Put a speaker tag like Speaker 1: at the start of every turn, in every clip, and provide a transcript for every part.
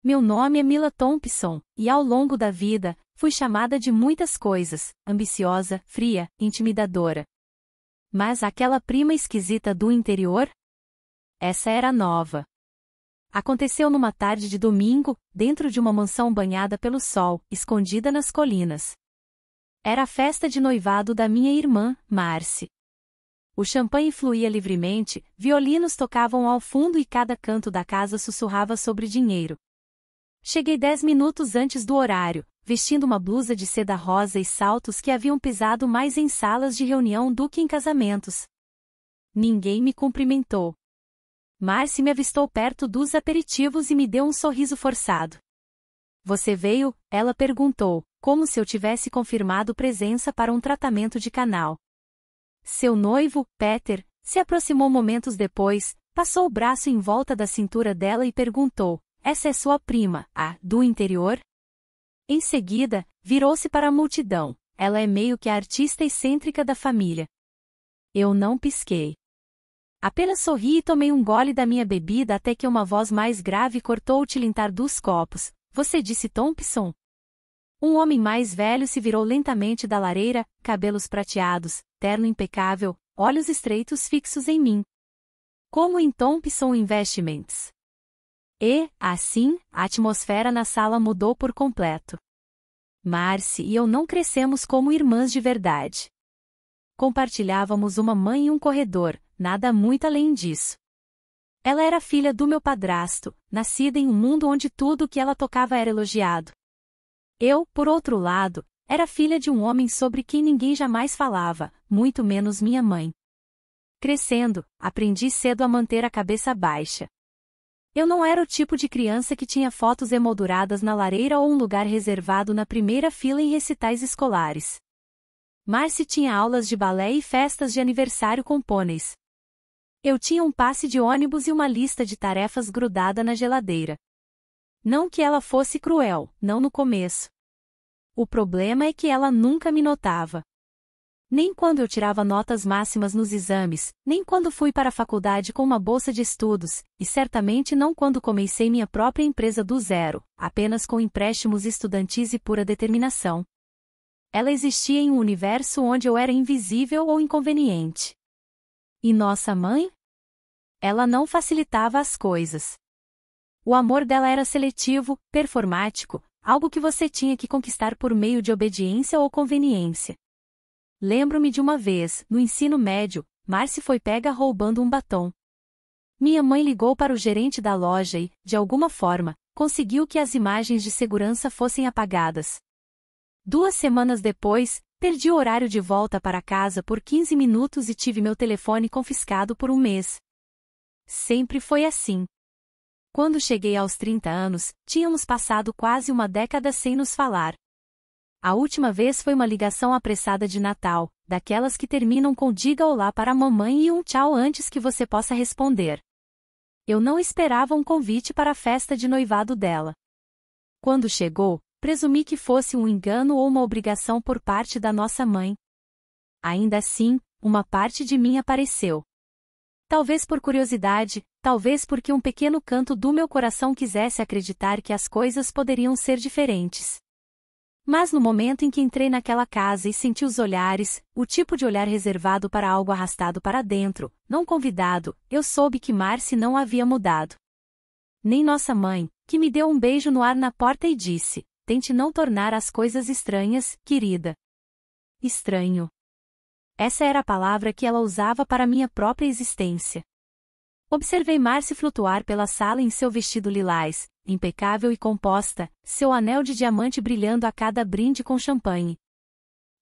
Speaker 1: Meu nome é Mila Thompson, e ao longo da vida, fui chamada de muitas coisas, ambiciosa, fria, intimidadora. Mas aquela prima esquisita do interior? Essa era nova. Aconteceu numa tarde de domingo, dentro de uma mansão banhada pelo sol, escondida nas colinas. Era a festa de noivado da minha irmã, Marcy. O champanhe fluía livremente, violinos tocavam ao fundo e cada canto da casa sussurrava sobre dinheiro. Cheguei 10 minutos antes do horário, vestindo uma blusa de seda rosa e saltos que haviam pisado mais em salas de reunião do que em casamentos. Ninguém me cumprimentou. Marcy me avistou perto dos aperitivos e me deu um sorriso forçado. Você veio? Ela perguntou, como se eu tivesse confirmado presença para um tratamento de canal. Seu noivo, Peter, se aproximou momentos depois, passou o braço em volta da cintura dela e perguntou, essa é sua prima, a do interior? Em seguida, virou-se para a multidão, ela é meio que a artista excêntrica da família. Eu não pisquei. Apenas sorri e tomei um gole da minha bebida até que uma voz mais grave cortou o tilintar dos copos. Você disse Thompson? Um homem mais velho se virou lentamente da lareira, cabelos prateados, terno impecável, olhos estreitos fixos em mim. Como em Thompson Investments. E, assim, a atmosfera na sala mudou por completo. Marcy e eu não crescemos como irmãs de verdade. Compartilhávamos uma mãe e um corredor, nada muito além disso. Ela era filha do meu padrasto, nascida em um mundo onde tudo o que ela tocava era elogiado. Eu, por outro lado, era filha de um homem sobre quem ninguém jamais falava, muito menos minha mãe. Crescendo, aprendi cedo a manter a cabeça baixa. Eu não era o tipo de criança que tinha fotos emolduradas na lareira ou um lugar reservado na primeira fila em recitais escolares. Marcy tinha aulas de balé e festas de aniversário com pôneis. Eu tinha um passe de ônibus e uma lista de tarefas grudada na geladeira. Não que ela fosse cruel, não no começo. O problema é que ela nunca me notava. Nem quando eu tirava notas máximas nos exames, nem quando fui para a faculdade com uma bolsa de estudos, e certamente não quando comecei minha própria empresa do zero, apenas com empréstimos estudantis e pura determinação. Ela existia em um universo onde eu era invisível ou inconveniente. E nossa mãe? Ela não facilitava as coisas. O amor dela era seletivo, performático, algo que você tinha que conquistar por meio de obediência ou conveniência. Lembro-me de uma vez, no ensino médio, Marcy foi pega roubando um batom. Minha mãe ligou para o gerente da loja e, de alguma forma, conseguiu que as imagens de segurança fossem apagadas. 2 semanas depois, perdi o horário de volta para casa por 15 minutos e tive meu telefone confiscado por um mês. Sempre foi assim. Quando cheguei aos 30 anos, tínhamos passado quase uma década sem nos falar. A última vez foi uma ligação apressada de Natal, daquelas que terminam com diga olá para a mamãe e um tchau antes que você possa responder. Eu não esperava um convite para a festa de noivado dela. Quando chegou, presumi que fosse um engano ou uma obrigação por parte da nossa mãe. Ainda assim, uma parte de mim apareceu. Talvez por curiosidade, talvez porque um pequeno canto do meu coração quisesse acreditar que as coisas poderiam ser diferentes. Mas no momento em que entrei naquela casa e senti os olhares, o tipo de olhar reservado para algo arrastado para dentro, não convidado, eu soube que Marcy não havia mudado. Nem nossa mãe, que me deu um beijo no ar na porta e disse, tente não tornar as coisas estranhas, querida. Estranho. Essa era a palavra que ela usava para minha própria existência. Observei Marcy flutuar pela sala em seu vestido lilás, impecável e composta, seu anel de diamante brilhando a cada brinde com champanhe.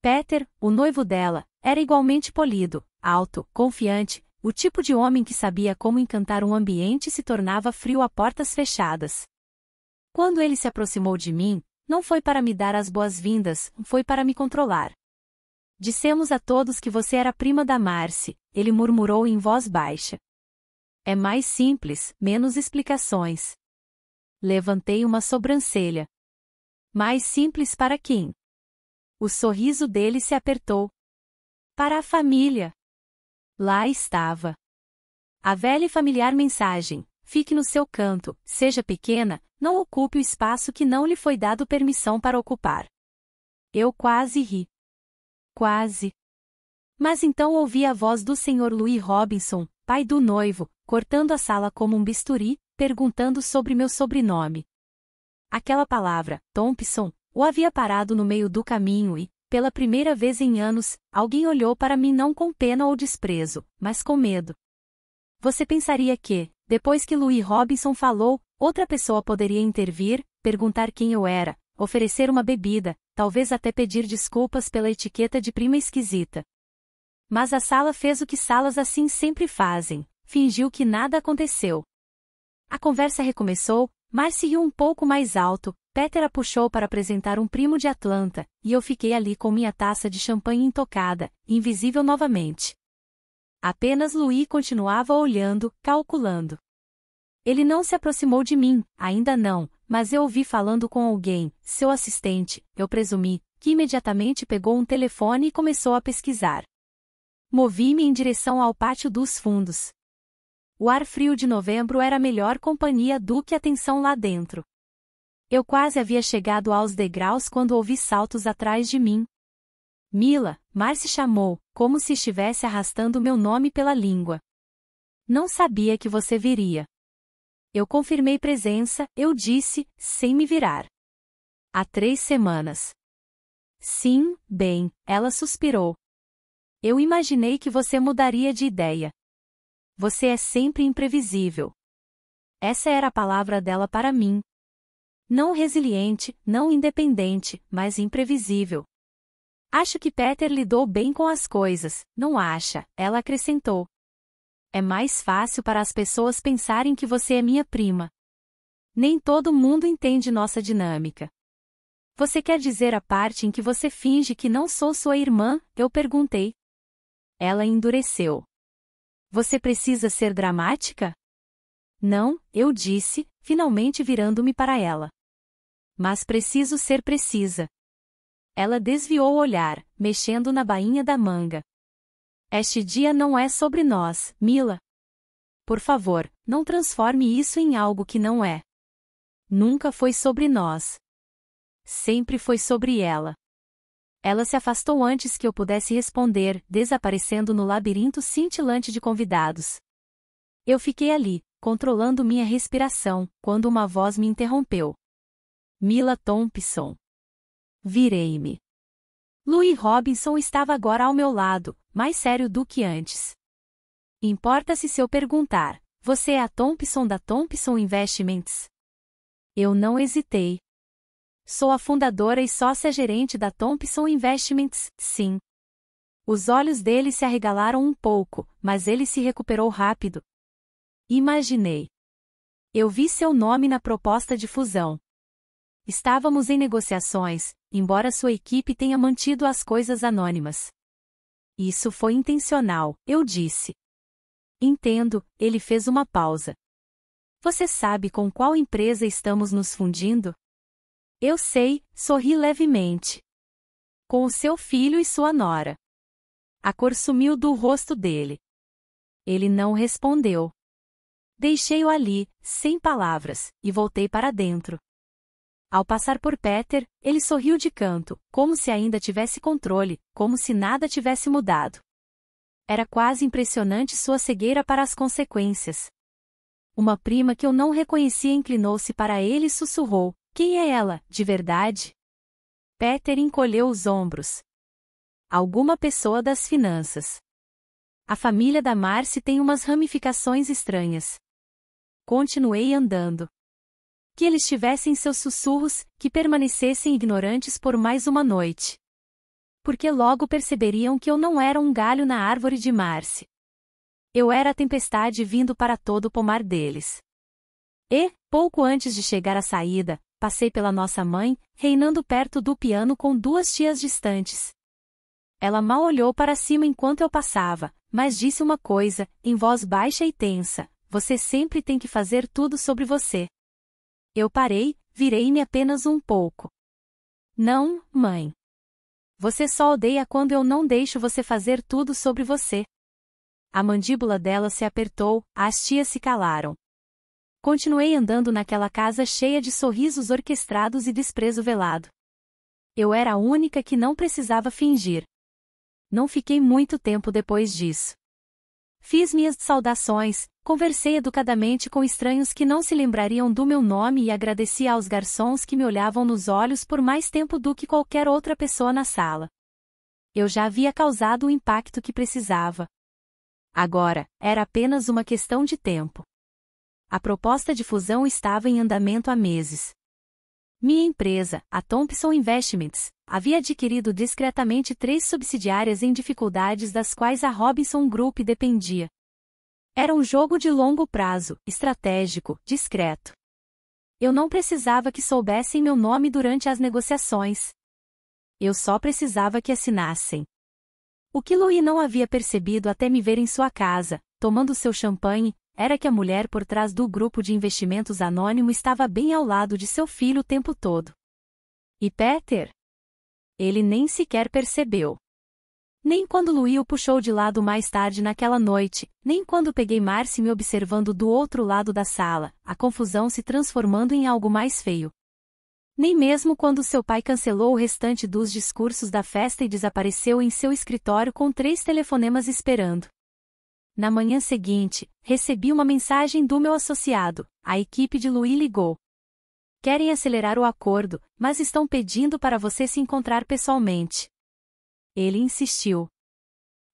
Speaker 1: Peter, o noivo dela, era igualmente polido, alto, confiante, o tipo de homem que sabia como encantar um ambiente e se tornava frio a portas fechadas. Quando ele se aproximou de mim, não foi para me dar as boas-vindas, foi para me controlar. Dissemos a todos que você era prima da Marcy, ele murmurou em voz baixa. É mais simples, menos explicações. Levantei uma sobrancelha. Mais simples para quem? O sorriso dele se apertou. Para a família. Lá estava. A velha e familiar mensagem, fique no seu canto, seja pequena, não ocupe o espaço que não lhe foi dado permissão para ocupar. Eu quase ri. Quase. Mas então ouvi a voz do Sr. Louis Robinson, pai do noivo, cortando a sala como um bisturi, perguntando sobre meu sobrenome. Aquela palavra, Thompson, o havia parado no meio do caminho e, pela primeira vez em anos, alguém olhou para mim não com pena ou desprezo, mas com medo. Você pensaria que, depois que Louis Robinson falou, outra pessoa poderia intervir, perguntar quem eu era, oferecer uma bebida, talvez até pedir desculpas pela etiqueta de prima esquisita. Mas a sala fez o que salas assim sempre fazem, fingiu que nada aconteceu. A conversa recomeçou, Marcy riu um pouco mais alto, Peter a puxou para apresentar um primo de Atlanta, e eu fiquei ali com minha taça de champanhe intocada, invisível novamente. Apenas Louis continuava olhando, calculando. Ele não se aproximou de mim, ainda não, mas eu o vi falando com alguém, seu assistente, eu presumi, que imediatamente pegou um telefone e começou a pesquisar. Movi-me em direção ao pátio dos fundos. O ar frio de novembro era melhor companhia do que a tensão lá dentro. Eu quase havia chegado aos degraus quando ouvi saltos atrás de mim. Mila, Marcy chamou, como se estivesse arrastando meu nome pela língua. Não sabia que você viria. Eu confirmei presença, eu disse, sem me virar. Há 3 semanas. Sim, bem, ela suspirou. Eu imaginei que você mudaria de ideia. Você é sempre imprevisível. Essa era a palavra dela para mim. Não resiliente, não independente, mas imprevisível. Acho que Peter lidou bem com as coisas, não acha? Ela acrescentou. É mais fácil para as pessoas pensarem que você é minha prima. Nem todo mundo entende nossa dinâmica. Você quer dizer a parte em que você finge que não sou sua irmã? Eu perguntei. Ela endureceu. Você precisa ser dramática? Não, eu disse, finalmente virando-me para ela. Mas preciso ser precisa. Ela desviou o olhar, mexendo na bainha da manga. Este dia não é sobre nós, Mila. Por favor, não transforme isso em algo que não é. Nunca foi sobre nós. Sempre foi sobre ela. Ela se afastou antes que eu pudesse responder, desaparecendo no labirinto cintilante de convidados. Eu fiquei ali, controlando minha respiração, quando uma voz me interrompeu. Mila Thompson. Virei-me. Louis Robinson estava agora ao meu lado, mais sério do que antes. Importa-se se eu perguntar, você é a Thompson da Thompson Investments? Eu não hesitei. Sou a fundadora e sócia-gerente da Thompson Investments, sim. Os olhos dele se arregalaram um pouco, mas ele se recuperou rápido. Imaginei. Eu vi seu nome na proposta de fusão. Estávamos em negociações, embora sua equipe tenha mantido as coisas anônimas. Isso foi intencional, eu disse. Entendo, ele fez uma pausa. Você sabe com qual empresa estamos nos fundindo? Eu sei, sorri levemente. Com o seu filho e sua nora. A cor sumiu do rosto dele. Ele não respondeu. Deixei-o ali, sem palavras, e voltei para dentro. Ao passar por Peter, ele sorriu de canto, como se ainda tivesse controle, como se nada tivesse mudado. Era quase impressionante sua cegueira para as consequências. Uma prima que eu não reconhecia inclinou-se para ele e sussurrou, quem é ela, de verdade? Peter encolheu os ombros. Alguma pessoa das finanças. A família da Marcy tem umas ramificações estranhas. Continuei andando. Que eles tivessem seus sussurros, que permanecessem ignorantes por mais uma noite. Porque logo perceberiam que eu não era um galho na árvore de Marcy. Eu era a tempestade vindo para todo o pomar deles. E, pouco antes de chegar à saída, passei pela nossa mãe, reinando perto do piano com 2 tias distantes. Ela mal olhou para cima enquanto eu passava, mas disse uma coisa, em voz baixa e tensa, você sempre tem que fazer tudo sobre você. Eu parei, virei-me apenas um pouco. Não, mãe. Você só odeia quando eu não deixo você fazer tudo sobre você. A mandíbula dela se apertou, as tias se calaram. Continuei andando naquela casa cheia de sorrisos orquestrados e desprezo velado. Eu era a única que não precisava fingir. Não fiquei muito tempo depois disso. Fiz minhas saudações, conversei educadamente com estranhos que não se lembrariam do meu nome e agradeci aos garçons que me olhavam nos olhos por mais tempo do que qualquer outra pessoa na sala. Eu já havia causado o impacto que precisava. Agora, era apenas uma questão de tempo. A proposta de fusão estava em andamento há meses. Minha empresa, a Thompson Investments, havia adquirido discretamente 3 subsidiárias em dificuldades das quais a Robinson Group dependia. Era um jogo de longo prazo, estratégico, discreto. Eu não precisava que soubessem meu nome durante as negociações. Eu só precisava que assinassem. O que Louis não havia percebido até me ver em sua casa, tomando seu champanhe, era que a mulher por trás do grupo de investimentos anônimo estava bem ao lado de seu filho o tempo todo. E Peter? Ele nem sequer percebeu. Nem quando Louis o puxou de lado mais tarde naquela noite, nem quando peguei Marcy me observando do outro lado da sala, a confusão se transformando em algo mais feio. Nem mesmo quando seu pai cancelou o restante dos discursos da festa e desapareceu em seu escritório com 3 telefonemas esperando. Na manhã seguinte, recebi uma mensagem do meu associado. A equipe de Louis ligou. Querem acelerar o acordo, mas estão pedindo para você se encontrar pessoalmente. Ele insistiu.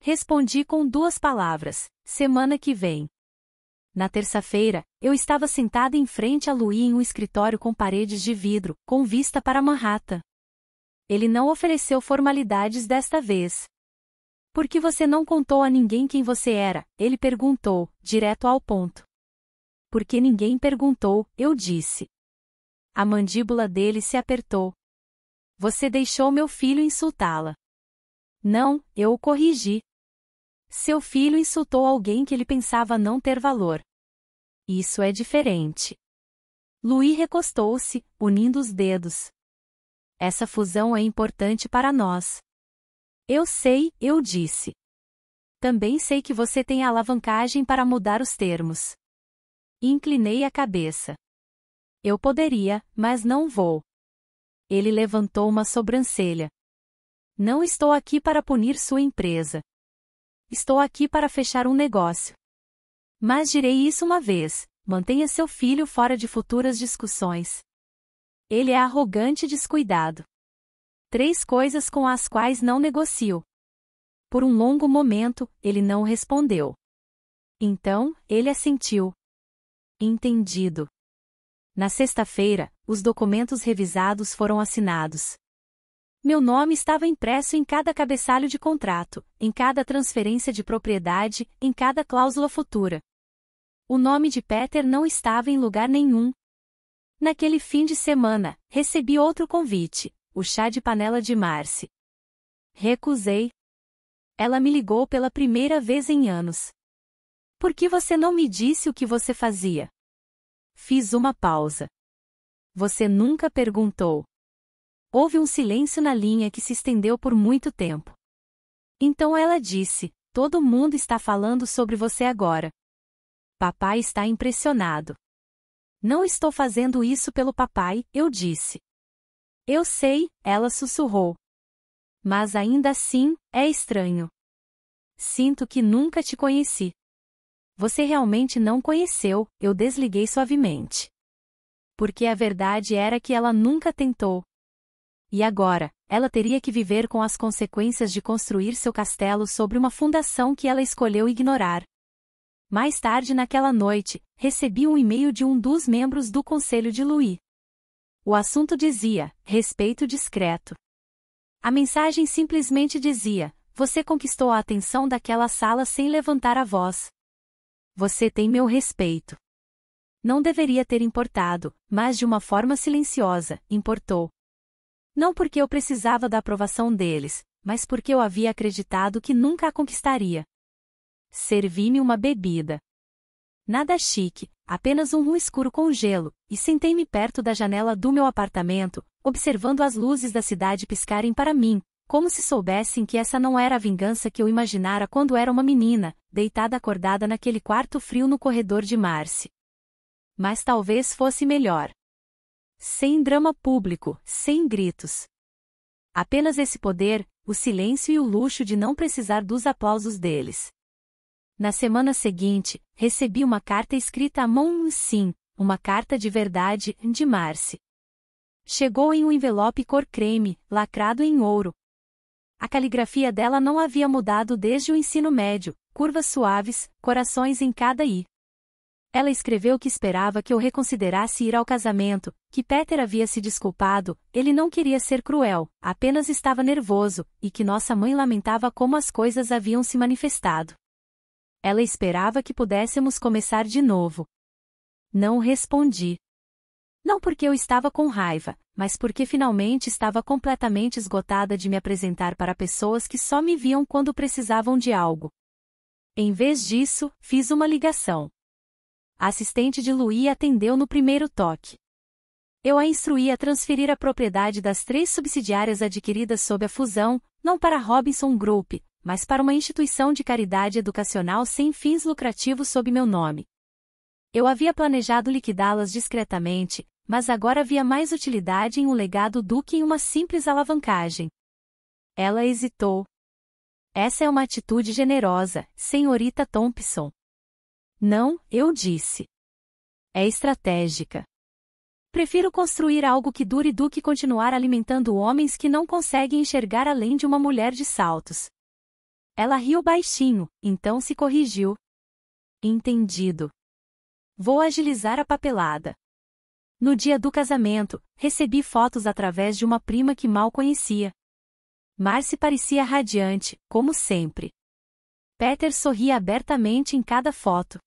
Speaker 1: Respondi com 2 palavras: semana que vem. Na terça-feira, eu estava sentada em frente a Louis em um escritório com paredes de vidro, com vista para Manhattan. Ele não ofereceu formalidades desta vez. Por que você não contou a ninguém quem você era? Ele perguntou, direto ao ponto. Porque ninguém perguntou, eu disse. A mandíbula dele se apertou. Você deixou meu filho insultá-la. Não, eu o corrigi. Seu filho insultou alguém que ele pensava não ter valor. Isso é diferente. Louis recostou-se, unindo os dedos. Essa fusão é importante para nós. Eu sei, eu disse. Também sei que você tem a alavancagem para mudar os termos. Inclinei a cabeça. Eu poderia, mas não vou. Ele levantou uma sobrancelha. Não estou aqui para punir sua empresa. Estou aqui para fechar um negócio. Mas direi isso uma vez: mantenha seu filho fora de futuras discussões. Ele é arrogante e descuidado. 3 coisas com as quais não negocio. Por um longo momento, ele não respondeu. Então, ele assentiu. Entendido. Na sexta-feira, os documentos revisados foram assinados. Meu nome estava impresso em cada cabeçalho de contrato, em cada transferência de propriedade, em cada cláusula futura. O nome de Peter não estava em lugar nenhum. Naquele fim de semana, recebi outro convite. O chá de panela de Marcy. Recusei. Ela me ligou pela primeira vez em anos. Por que você não me disse o que você fazia? Fiz uma pausa. Você nunca perguntou. Houve um silêncio na linha que se estendeu por muito tempo. Então ela disse: todo mundo está falando sobre você agora. Papai está impressionado. Não estou fazendo isso pelo papai, eu disse. Eu sei, ela sussurrou. Mas ainda assim, é estranho. Sinto que nunca te conheci. Você realmente não conheceu, eu desliguei suavemente. Porque a verdade era que ela nunca tentou. E agora, ela teria que viver com as consequências de construir seu castelo sobre uma fundação que ela escolheu ignorar. Mais tarde naquela noite, recebi um e-mail de um dos membros do conselho de Louis. O assunto dizia: respeito discreto. A mensagem simplesmente dizia: você conquistou a atenção daquela sala sem levantar a voz. Você tem meu respeito. Não deveria ter importado, mas de uma forma silenciosa, importou. Não porque eu precisava da aprovação deles, mas porque eu havia acreditado que nunca a conquistaria. Servi-me uma bebida. Nada chique, apenas um rum escuro com gelo, e sentei-me perto da janela do meu apartamento, observando as luzes da cidade piscarem para mim, como se soubessem que essa não era a vingança que eu imaginara quando era uma menina, deitada acordada naquele quarto frio no corredor de Marcy. Mas talvez fosse melhor. Sem drama público, sem gritos. Apenas esse poder, o silêncio e o luxo de não precisar dos aplausos deles. Na semana seguinte, recebi uma carta escrita à mão, sim, uma carta de verdade, de Marcy. Chegou em um envelope cor creme, lacrado em ouro. A caligrafia dela não havia mudado desde o ensino médio, curvas suaves, corações em cada i. Ela escreveu que esperava que eu reconsiderasse ir ao casamento, que Peter havia se desculpado, ele não queria ser cruel, apenas estava nervoso, e que nossa mãe lamentava como as coisas haviam se manifestado. Ela esperava que pudéssemos começar de novo. Não respondi. Não porque eu estava com raiva, mas porque finalmente estava completamente esgotada de me apresentar para pessoas que só me viam quando precisavam de algo. Em vez disso, fiz uma ligação. A assistente de Louis atendeu no primeiro toque. Eu a instruí a transferir a propriedade das 3 subsidiárias adquiridas sob a fusão, não para Robinson Group, mas para uma instituição de caridade educacional sem fins lucrativos sob meu nome. Eu havia planejado liquidá-las discretamente, mas agora havia mais utilidade em um legado do que em uma simples alavancagem. Ela hesitou. Essa é uma atitude generosa, senhorita Thompson. Não, eu disse. É estratégica. Prefiro construir algo que dure do que continuar alimentando homens que não conseguem enxergar além de uma mulher de saltos. Ela riu baixinho, então se corrigiu. Entendido. Vou agilizar a papelada. No dia do casamento, recebi fotos através de uma prima que mal conhecia. Marcy parecia radiante, como sempre. Peter sorria abertamente em cada foto.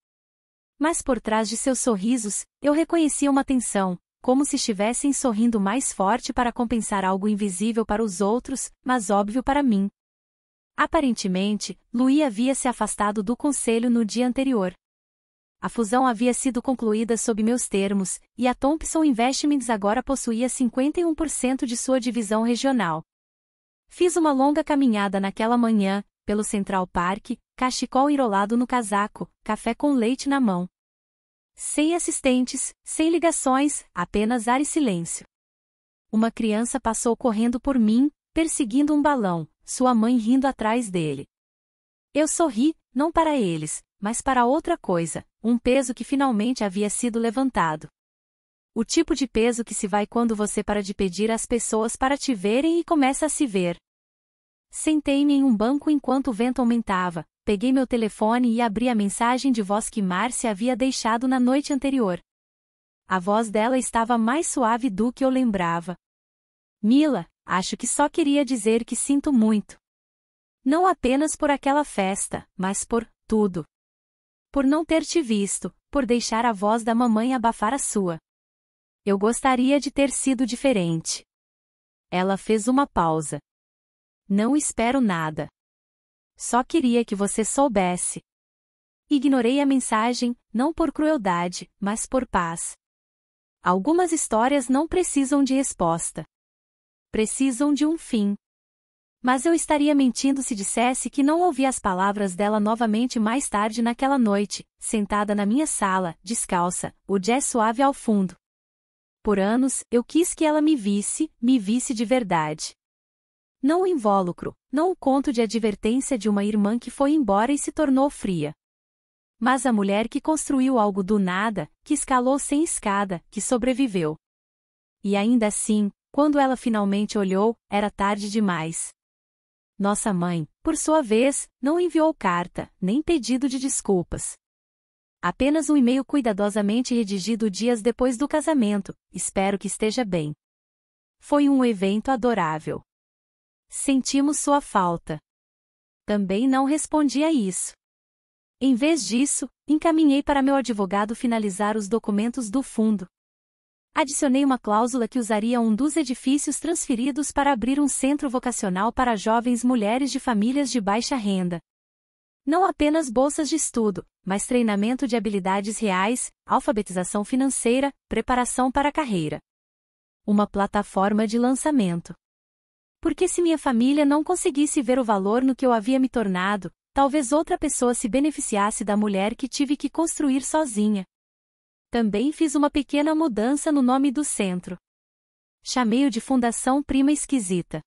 Speaker 1: Mas por trás de seus sorrisos, eu reconhecia uma tensão, como se estivessem sorrindo mais forte para compensar algo invisível para os outros, mas óbvio para mim. Aparentemente, Louis havia se afastado do conselho no dia anterior. A fusão havia sido concluída sob meus termos, e a Thompson Investments agora possuía 51% de sua divisão regional. Fiz uma longa caminhada naquela manhã, pelo Central Park, cachecol enrolado no casaco, café com leite na mão. Sem assistentes, sem ligações, apenas ar e silêncio. Uma criança passou correndo por mim, perseguindo um balão, sua mãe rindo atrás dele. Eu sorri, não para eles, mas para outra coisa, um peso que finalmente havia sido levantado. O tipo de peso que se vai quando você para de pedir às pessoas para te verem e começa a se ver. Sentei-me em um banco enquanto o vento aumentava, peguei meu telefone e abri a mensagem de voz que Marcy havia deixado na noite anterior. A voz dela estava mais suave do que eu lembrava. Mila, acho que só queria dizer que sinto muito. Não apenas por aquela festa, mas por tudo. Por não ter te visto, por deixar a voz da mamãe abafar a sua. Eu gostaria de ter sido diferente. Ela fez uma pausa. Não espero nada. Só queria que você soubesse. Ignorei a mensagem, não por crueldade, mas por paz. Algumas histórias não precisam de resposta. Precisam de um fim. Mas eu estaria mentindo se dissesse que não ouvi as palavras dela novamente mais tarde naquela noite, sentada na minha sala, descalça, o jazz suave ao fundo. Por anos, eu quis que ela me visse de verdade. Não o invólucro, não o conto de advertência de uma irmã que foi embora e se tornou fria. Mas a mulher que construiu algo do nada, que escalou sem escada, que sobreviveu. E ainda assim, quando ela finalmente olhou, era tarde demais. Nossa mãe, por sua vez, não enviou carta, nem pedido de desculpas. Apenas um e-mail cuidadosamente redigido dias depois do casamento, espero que esteja bem. Foi um evento adorável. Sentimos sua falta. Também não respondi a isso. Em vez disso, encaminhei para meu advogado finalizar os documentos do fundo. Adicionei uma cláusula que usaria um dos edifícios transferidos para abrir um centro vocacional para jovens mulheres de famílias de baixa renda. Não apenas bolsas de estudo, mas treinamento de habilidades reais, alfabetização financeira, preparação para a carreira. Uma plataforma de lançamento. Porque se minha família não conseguisse ver o valor no que eu havia me tornado, talvez outra pessoa se beneficiasse da mulher que tive que construir sozinha. Também fiz uma pequena mudança no nome do centro. Chamei-o de Fundação Prima Esquisita.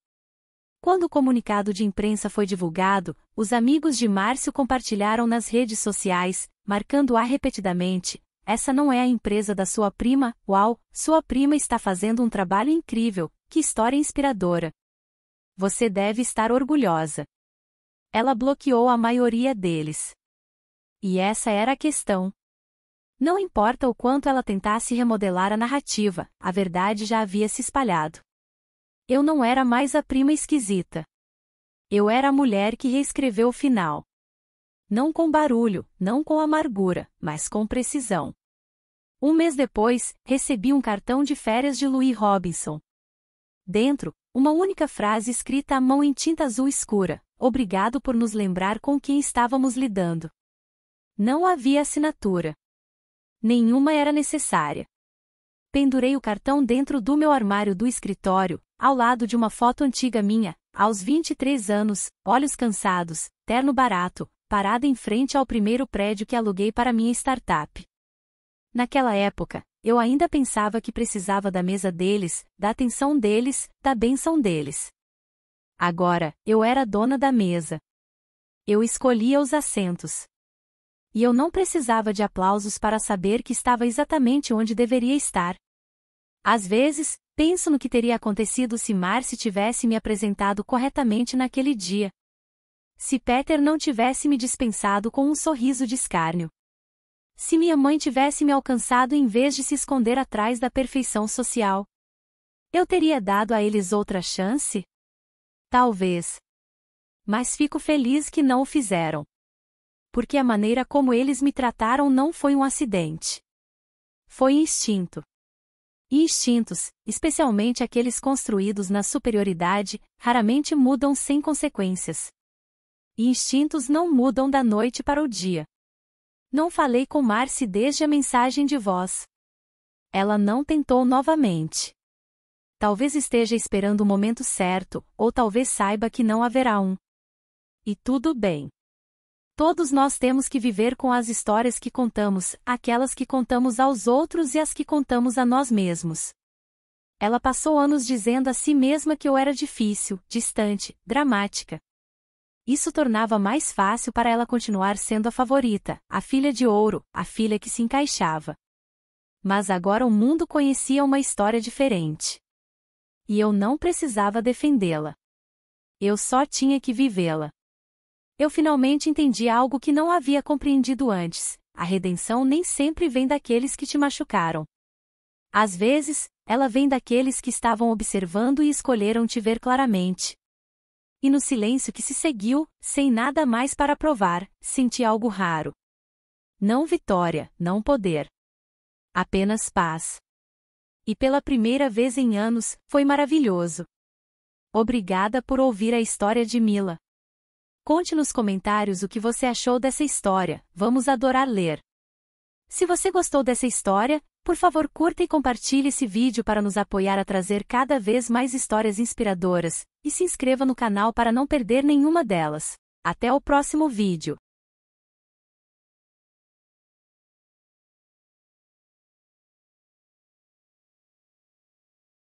Speaker 1: Quando o comunicado de imprensa foi divulgado, os amigos de Márcio compartilharam nas redes sociais, marcando-a repetidamente: essa não é a empresa da sua prima? Uau, sua prima está fazendo um trabalho incrível, que história inspiradora. Você deve estar orgulhosa. Ela bloqueou a maioria deles. E essa era a questão. Não importa o quanto ela tentasse remodelar a narrativa, a verdade já havia se espalhado. Eu não era mais a prima esquisita. Eu era a mulher que reescreveu o final. Não com barulho, não com amargura, mas com precisão. Um mês depois, recebi um cartão de férias de Louis Robinson. Dentro, uma única frase escrita à mão em tinta azul escura: obrigado por nos lembrar com quem estávamos lidando. Não havia assinatura. Nenhuma era necessária. Pendurei o cartão dentro do meu armário do escritório, ao lado de uma foto antiga minha, aos 23 anos, olhos cansados, terno barato, parada em frente ao primeiro prédio que aluguei para minha startup. Naquela época, eu ainda pensava que precisava da mesa deles, da atenção deles, da bênção deles. Agora, eu era dona da mesa. Eu escolhia os assentos. E eu não precisava de aplausos para saber que estava exatamente onde deveria estar. Às vezes, penso no que teria acontecido se Marcy tivesse me apresentado corretamente naquele dia. Se Peter não tivesse me dispensado com um sorriso de escárnio. Se minha mãe tivesse me alcançado em vez de se esconder atrás da perfeição social. Eu teria dado a eles outra chance? Talvez. Mas fico feliz que não o fizeram. Porque a maneira como eles me trataram não foi um acidente. Foi instinto. E instintos, especialmente aqueles construídos na superioridade, raramente mudam sem consequências. E instintos não mudam da noite para o dia. Não falei com Marcy desde a mensagem de voz. Ela não tentou novamente. Talvez esteja esperando o momento certo, ou talvez saiba que não haverá um. E tudo bem. Todos nós temos que viver com as histórias que contamos, aquelas que contamos aos outros e as que contamos a nós mesmos. Ela passou anos dizendo a si mesma que eu era difícil, distante, dramática. Isso tornava mais fácil para ela continuar sendo a favorita, a filha de ouro, a filha que se encaixava. Mas agora o mundo conhecia uma história diferente. E eu não precisava defendê-la. Eu só tinha que vivê-la. Eu finalmente entendi algo que não havia compreendido antes: a redenção nem sempre vem daqueles que te machucaram. Às vezes, ela vem daqueles que estavam observando e escolheram te ver claramente. E no silêncio que se seguiu, sem nada mais para provar, senti algo raro. Não vitória, não poder. Apenas paz. E pela primeira vez em anos, foi maravilhoso. Obrigada por ouvir a história de Mila. Conte nos comentários o que você achou dessa história, vamos adorar ler. Se você gostou dessa história, por favor curta e compartilhe esse vídeo para nos apoiar a trazer cada vez mais histórias inspiradoras, e se inscreva no canal para não perder nenhuma delas. Até o próximo vídeo.